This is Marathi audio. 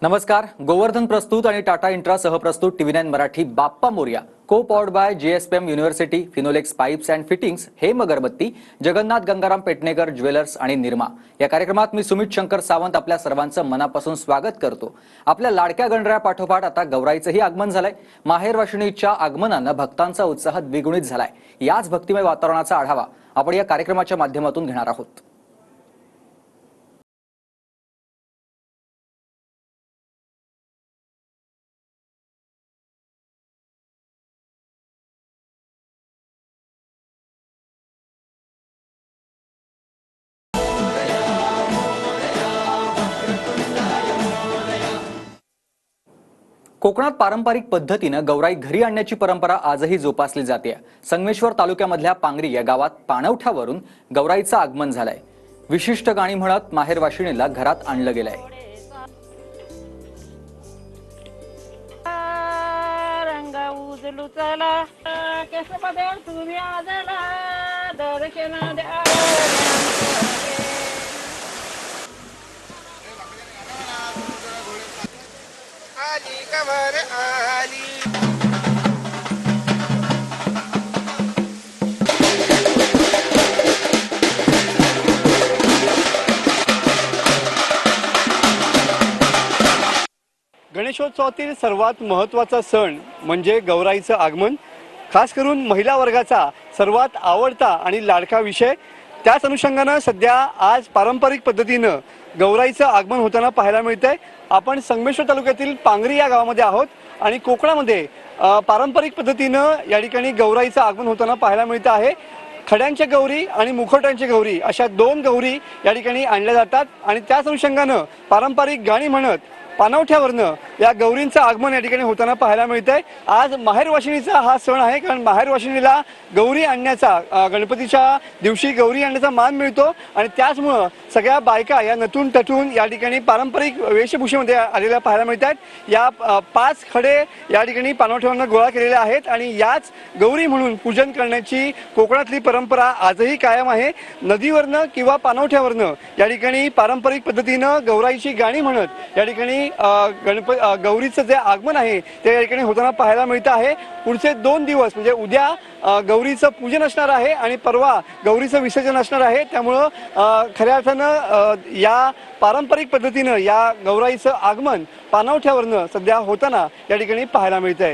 नमस्कार. गोवर्धन प्रस्तुत आणि टाटा इंट्रा सहप्रस्तुत TV9 Marathi Bappa Morya co powered by GSPM university, Finolex pipes and fittings, Hem Agarbatti, Jagannath Gangaram पेटणेकर jewellers आणि निर्मा. या कार्यक्रमात मी सुमित शंकर सावंत आपल्या सर्वांचं मनापासून स्वागत करतो. आपल्या लाडक्या गणराया पाठोपाठ आता गौराईचंही आगमन झालंय. माहेरवाशिणीच्या आगमनानं भक्तांचा उत्साह द्विगुणित झालाय. याच भक्तिमय वातावरणाचा आढावा आपण या कार्यक्रमाच्या माध्यमातून घेणार आहोत. कोकणात पारंपरिक पद्धतीनं गौराई घरी आणण्याची परंपरा आजही जोपासली जाते. संगमेश्वर तालुक्यामधल्या पांगरी या गावात पाणवठ्यावरून गौराईचं आगमन झालंय. विशिष्ट गाणी म्हणत माहेरवाशिणीला घरात आणलं गेलंय. गणेशोत्सवातील सर्वात महत्त्वाचा सण म्हणजे गौराईचं आगमन. खास करून महिला वर्गाचा सर्वात आवडता आणि लाडका विषय. त्याच अनुषंगानं सध्या आज पारंपरिक पद्धतीनं गौराईचं आगमन होताना पाहायला मिळतंय. आपण संगमेश्वर तालुक्यातील पांगरी या गावामध्ये आहोत आणि कोकणामध्ये पारंपरिक पद्धतीनं या ठिकाणी गौराईचं आगमन होताना पाहायला मिळतं आहे. खड्यांच्या गौरी आणि मुखवट्यांच्या गौरी अशा दोन गौरी या ठिकाणी आणल्या जातात आणि त्याच अनुषंगानं पारंपरिक गाणी म्हणत पाणवठ्यावरनं या गौरींचं आगमन या ठिकाणी होताना पाहायला मिळतंय. आज माहेरवाशिणीचा हा सण आहे, कारण माहेरवाशिणीला गौरी आणण्याचा, गणपतीच्या दिवशी गौरी आणण्याचा मान मिळतो आणि त्याचमुळं सगळ्या बायका या नटून तटून या ठिकाणी पारंपरिक वेशभूषेमध्ये आलेल्या पाहायला मिळतात. या 5 खडे या ठिकाणी पाणवठ्यावरनं गोळा केलेले आहेत आणि याच गौरी म्हणून पूजन करण्याची कोकणातली परंपरा आजही कायम आहे. नदीवरनं किंवा पाणवठ्यावरनं या ठिकाणी पारंपरिक पद्धतीनं गौराईची गाणी म्हणत या ठिकाणी गौरीचं जे आगमन आहे ते या ठिकाणी होताना पाहायला मिळतं आहे. पुढचे 2 दिवस म्हणजे उद्या गौरीचं पूजन असणार आहे आणि परवा गौरीचं विसर्जन असणार आहे. त्यामुळं खऱ्या अर्थानं या पारंपरिक पद्धतीनं या गौराईचं आगमन पाणवठ्यावरनं सध्या होताना या ठिकाणी पाहायला मिळतंय.